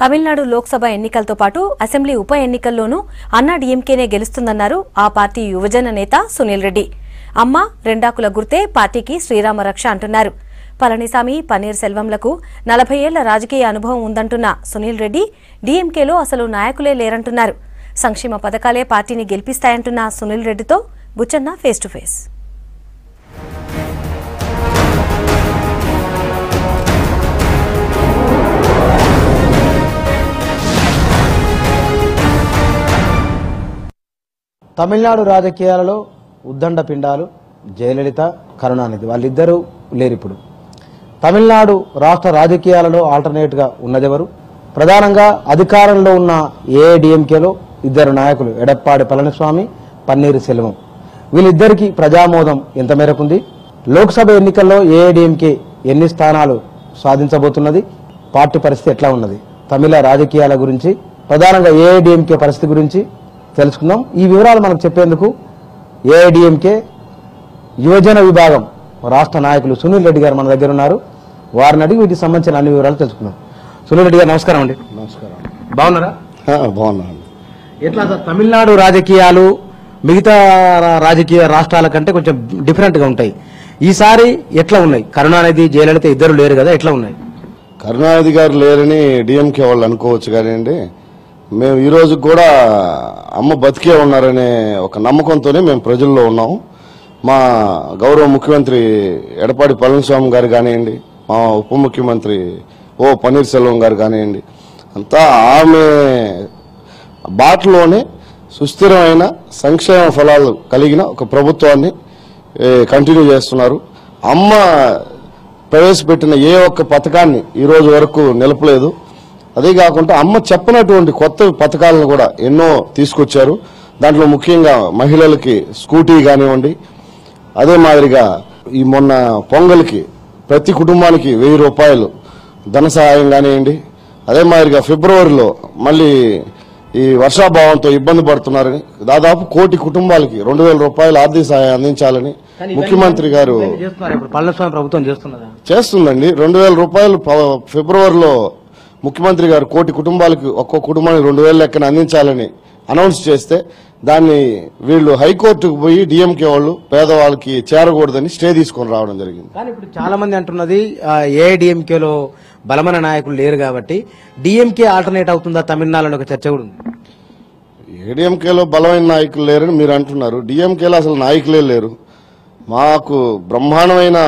తమిళనాడు లోక్సభ ఎన్నికలతో పాటు అసెంబ్లీ ఉప ఎన్నికల్లోనూ అన్నా డీఎంకేనే గెలుస్తుందన్నారు ఆ పార్టీ యువజన నేత సునీల్ రెడ్డి. అమ్మ రెండాకుల గుర్తే పార్టీకి శ్రీరామ రక్ష అంటున్నారు. పళనిసామి, పన్నీర్ సెల్వంలకు 40 ఏళ్ల రాజకీయ అనుభవం ఉందంటున్న సునీల్ రెడ్డి డీఎంకేలో అసలు నాయకులే లేరంటున్నారు. సంక్షేమ పథకాలే పార్టీని గెలిపిస్తాయంటున్న సునీల్ రెడ్డితో Buchanna face to face. Tamil Nadu రాజకీయాలలో ఉద్దండ పిండాలు జయలలిత, కరుణానిధి వాళ్ళిద్దరూ లేరు. ఇప్పుడు తమిళనాడు రాష్ట్ర రాజకీయాలలో ఆల్టర్నేట్గా ఉన్నదెవరు? ప్రధానంగా అధికారంలో ఉన్న ఏఐడిఎంకేలో ఇద్దరు నాయకులు ఎడప్పాడి పళనిస్వామి, పన్నీర్ సెల్వం. వీళ్ళిద్దరికీ ప్రజామోదం ఎంత మేరకు ఉంది? లోక్సభ ఎన్నికల్లో ఏఐడిఎంకే ఎన్ని స్థానాలు సాధించబోతున్నది? పార్టీ పరిస్థితి ఎట్లా ఉన్నది? తమిళ రాజకీయాల గురించి, ప్రధానంగా ఏఐడిఎంకే పరిస్థితి గురించి తెలుసుకుందాం. ఈ వివరాలు మనకు చెప్పేందుకు ఏఐడిఎంకే యువజన విభాగం రాష్ట్ర నాయకులు సునీల్ రెడ్డి గారు మన దగ్గర ఉన్నారు. వారిని అడిగి వీటికి సంబంధించిన అన్ని వివరాలు తెలుసుకుందాం. సునీల్ రెడ్డి గారు నమస్కారం అండి. నమస్కారం. బాగున్నారా? బాగున్నాను. ఎట్లా సార్ తమిళనాడు రాజకీయాలు మిగతా రాజకీయ రాష్ట్రాల కంటే కొంచెం డిఫరెంట్ గా ఉంటాయి. ఈసారి ఎట్లా ఉన్నాయి? కరుణానిధి, జయలలిత ఇద్దరు లేరు కదా, ఎట్లా ఉన్నాయి? కరుణానిధి గారు లేరని డిఎంకే వాళ్ళు అనుకోవచ్చు కానివ్వండి, మేము ఈ రోజు కూడా అమ్మ బతికే ఉన్నారనే ఒక నమ్మకంతోనే మేము ప్రజల్లో ఉన్నాము. మా గౌరవ ముఖ్యమంత్రి ఎడప్పాడి పళనిస్వామి గారు కానివ్వండి, మా ఉప ముఖ్యమంత్రి పన్నీర్ సెల్వం గారు కానివ్వండి, అంతా ఆమె బాటలోనే సుస్థిరమైన సంక్షేమ ఫలాలు కలిగిన ఒక ప్రభుత్వాన్ని కంటిన్యూ చేస్తున్నారు. అమ్మ ప్రవేశపెట్టిన ఏ ఒక్క పథకాన్ని ఈ రోజు వరకు నిలపలేదు. అదే కాకుండా అమ్మ చెప్పినటువంటి కొత్త పథకాలను కూడా ఎన్నో తీసుకొచ్చారు. దాంట్లో ముఖ్యంగా మహిళలకి స్కూటీ కానివ్వండి, అదే మాదిరిగా ఈ మొన్న పొంగల్కి ప్రతి కుటుంబానికి 1000 రూపాయలు ధన సహాయం కానివ్వండి, అదే మాదిరిగా ఫిబ్రవరిలో మళ్ళీ ఈ వర్షాభావంతో ఇబ్బంది పడుతున్నారని దాదాపు 1 కోటి కుటుంబాలకి 2000 రూపాయలు ఆర్థిక సహాయం అందించాలని ముఖ్యమంత్రి గారు పళనిస్వామి ప్రభుత్వం చేస్తుందండి. 2000 రూపాయలు ఫిబ్రవరిలో ముఖ్యమంత్రి గారు 1 కోటి కుటుంబాలకు ఒక్కో కుటుంబానికి 2000 లెక్కన అందించాలని అనౌన్స్ చేస్తే దాన్ని వీళ్ళు హైకోర్టుకు పోయి డిఎంకే వాళ్ళు పేదవాళ్ళకి చేరకూడదని స్టే తీసుకొని రావడం జరిగింది. కానీ ఇప్పుడు చాలా మంది అంటున్నది ఏఐడిఎంకేలో బలమైన నాయకులు లేరు కాబట్టి డిఎంకే ఆల్టర్నేట్ అవుతుందా తమిళనాడులో ఒక చర్చ కూడా ఉంది. ఏడీఎంకేలో బలమైన నాయకులు లేరని మీరు అంటున్నారు. డిఎంకేలో అసలు నాయకులే లేరు. మాకు బ్రహ్మాండమైన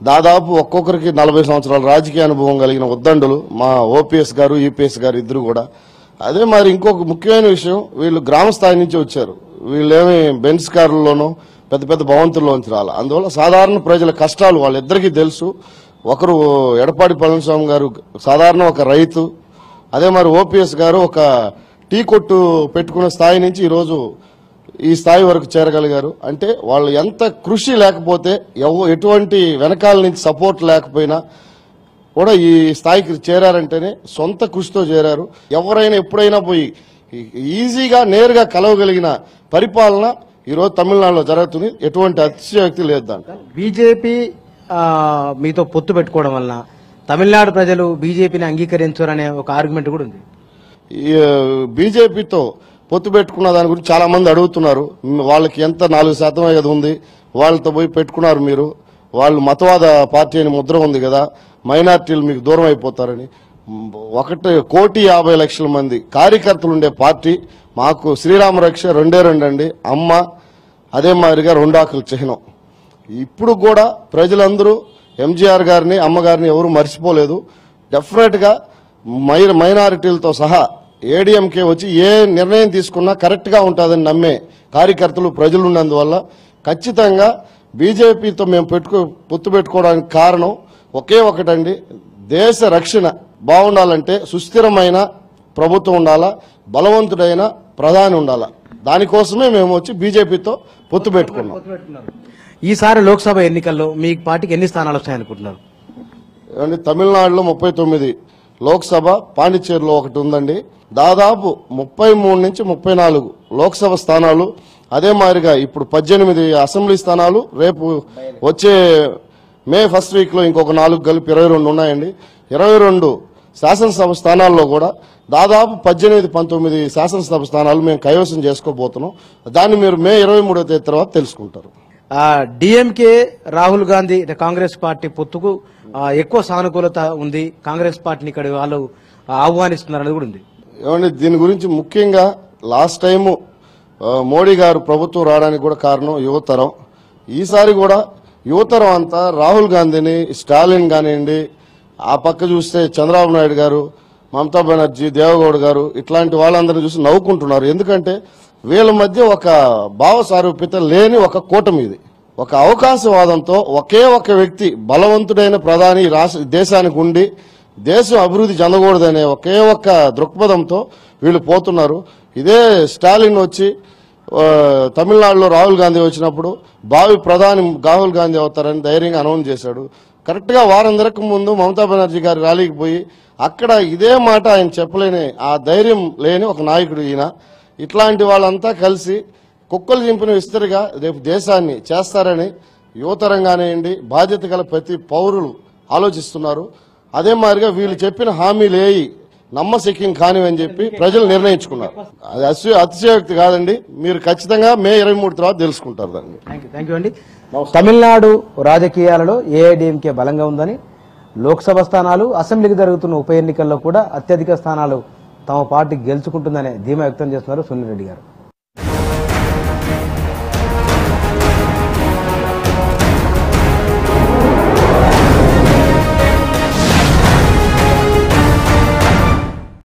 దాదాపు ఒక్కొక్కరికి 40 సంవత్సరాల రాజకీయ అనుభవం కలిగిన ఉద్దండులు మా ఓపీఎస్ గారు, ఈపీఎస్ గారు ఇద్దరు కూడా. అదే మరి ఇంకొక ముఖ్యమైన విషయం, వీళ్ళు గ్రామ స్థాయి నుంచి వచ్చారు. వీళ్ళేమి బెంచ్ కారుల్లోనో పెద్ద పెద్ద భవంతుల్లోంచి రాలి. అందువల్ల సాధారణ ప్రజల కష్టాలు వాళ్ళిద్దరికీ తెలుసు. ఒకరు ఎడప్పాడి పళనిస్వామి గారు సాధారణ ఒక రైతు, అదే మరి ఓపీఎస్ గారు ఒక టీ కొట్టు పెట్టుకున్న స్థాయి నుంచి ఈరోజు ఈ స్థాయి వరకు చేరగలిగారు. అంటే వాళ్ళు ఎంత కృషి లేకపోతే, ఎటువంటి వెనకాల నుంచి సపోర్ట్ లేకపోయినా కూడా ఈ స్థాయికి చేరారంటేనే సొంత కృషితో చేరారు. ఎవరైనా ఎప్పుడైనా పోయి ఈజీగా నేరుగా కలవగలిగిన పరిపాలన ఈరోజు తమిళనాడులో జరుగుతుంది. ఎటువంటి అతిశయోక్తి లేదు. దాంట్లో బీజేపీ మీతో పొత్తు పెట్టుకోవడం వలన తమిళనాడు ప్రజలు బీజేపీని అంగీకరించారనే ఒక ఆర్గ్యుమెంట్ కూడా ఉంది. బీజేపీతో పొత్తు పెట్టుకున్న దాని గురించి చాలా మంది అడుగుతున్నారు. వాళ్ళకి ఎంత 4% కదా ఉంది, వాళ్ళతో పోయి పెట్టుకున్నారు మీరు, వాళ్ళు మతవాద పార్టీ అని ముద్ర ఉంది కదా, మైనార్టీలు మీకు దూరం అయిపోతారని. 1,50,00,000 మంది కార్యకర్తలు ఉండే పార్టీ. మాకు శ్రీరామ రక్ష 2 అండి. అమ్మ అదే మాదిరిగా 2 ఆకుల చిహ్నం. ఇప్పుడు కూడా ప్రజలందరూ ఎంజీఆర్ గారిని, అమ్మగారిని ఎవరు మర్చిపోలేదు. డెఫినెట్ గా మైనారిటీలతో సహా ఏడీఎంకే వచ్చి ఏ నిర్ణయం తీసుకున్నా కరెక్ట్ గా ఉంటుందని నమ్మే కార్యకర్తలు ప్రజలు ఉన్నందువల్ల ఖచ్చితంగా బీజేపీతో మేము పొత్తు పెట్టుకోవడానికి కారణం ఒకే ఒకటండి, దేశ రక్షణ బాగుండాలంటే సుస్థిరమైన ప్రభుత్వం ఉండాలా, బలవంతుడైన ప్రధాని ఉండాలా. దానికోసమే మేము వచ్చి బీజేపీతో పొత్తు పెట్టుకున్నాం. ఈసారి లోక్సభ ఎన్నికల్లో మీ పార్టీకి ఎన్ని స్థానాలు వస్తాయనుకుంటున్నారు? తమిళనాడులో 39 లోక్సభ, పాండిచ్చేరిలో 1 ఉందండి. దాదాపు 33 నుంచి 34 లోక్సభ స్థానాలు. అదే మాదిరిగా ఇప్పుడు 18 అసెంబ్లీ స్థానాలు, రేపు వచ్చే మే 1st వీక్ లో ఇంకొక 4 కలిపి 22 ఉన్నాయండి. 22 శాసనసభ స్థానాల్లో కూడా దాదాపు 18-19 శాసనసభ స్థానాలు మేము కైవసం చేసుకోబోతున్నాం. దాన్ని మీరు మే 23వ తేదీ తర్వాత తెలుసుకుంటారు. డిఎంకే రాహుల్ గాంధీ కాంగ్రెస్ పార్టీ పొత్తుకు ఎక్కువ సానుకూలత ఉంది, కాంగ్రెస్ పార్టీని ఇక్కడ వాళ్ళు ఆహ్వానిస్తున్నారనేది కూడా ఉంది. ఏమండి, దీని గురించి ముఖ్యంగా లాస్ట్ టైము మోడీ గారు ప్రభుత్వం రావడానికి కూడా కారణం యువతరం. ఈసారి కూడా యువతరం అంతా రాహుల్ గాంధీని, స్టాలిన్ కానివ్వండి, ఆ పక్క చూస్తే చంద్రబాబు నాయుడు గారు, మమతా బెనర్జీ, దేవగౌడ్ గారు, ఇట్లాంటి వాళ్ళందరినీ చూసి నవ్వుకుంటున్నారు. ఎందుకంటే వీళ్ళ మధ్య ఒక భావ సారూప్యత లేని ఒక కూటమి ఇది. ఒక అవకాశవాదంతో ఒకే ఒక వ్యక్తి బలవంతుడైన ప్రధాని దేశానికి ఉండి దేశం అభివృద్ధి చెందకూడదనే ఒకే ఒక్క దృక్పథంతో వీళ్ళు పోతున్నారు. ఇదే స్టాలిన్ వచ్చి తమిళనాడులో రాహుల్ గాంధీ వచ్చినప్పుడు భావి ప్రధాని రాహుల్ గాంధీ అవుతారని ధైర్యంగా అనౌన్స్ చేశాడు. కరెక్ట్ గా వారం తిరగక ముందు మమతా బెనర్జీ గారి ర్యాలీకి పోయి అక్కడ ఇదే మాట ఆయన చెప్పలేని ఆ ధైర్యం లేని ఒక నాయకుడు ఈయన. ఇట్లాంటి వాళ్ళంతా కలిసి కుక్కలు చింపిన విస్తరిగా రేపు దేశాన్ని చేస్తారని యువతరం కానివ్వండి, బాధ్యత గల ప్రతి పౌరులు ఆలోచిస్తున్నారు. అదే మాదిరిగా వీళ్ళు చెప్పిన హామీలు ఏవి నమ్మశక్యం కానివని చెప్పి ప్రజలు నిర్ణయించుకున్నారు. అది అతిశయోక్తి కాదండి. మీరు ఖచ్చితంగా మే 23 తర్వాత తెలుసుకుంటారు దాన్ని. థ్యాంక్ యూ అండి. తమిళనాడు రాజకీయాలలో ఏఐడిఎంకే బలంగా ఉందని, లోక్సభ స్థానాలు, అసెంబ్లీకి జరుగుతున్న ఉప ఎన్నికల్లో కూడా అత్యధిక స్థానాలు తమ పార్టీ గెలుచుకుంటుందనే ధీమా వ్యక్తం చేస్తున్నారు సునీల్ రెడ్డి గారు.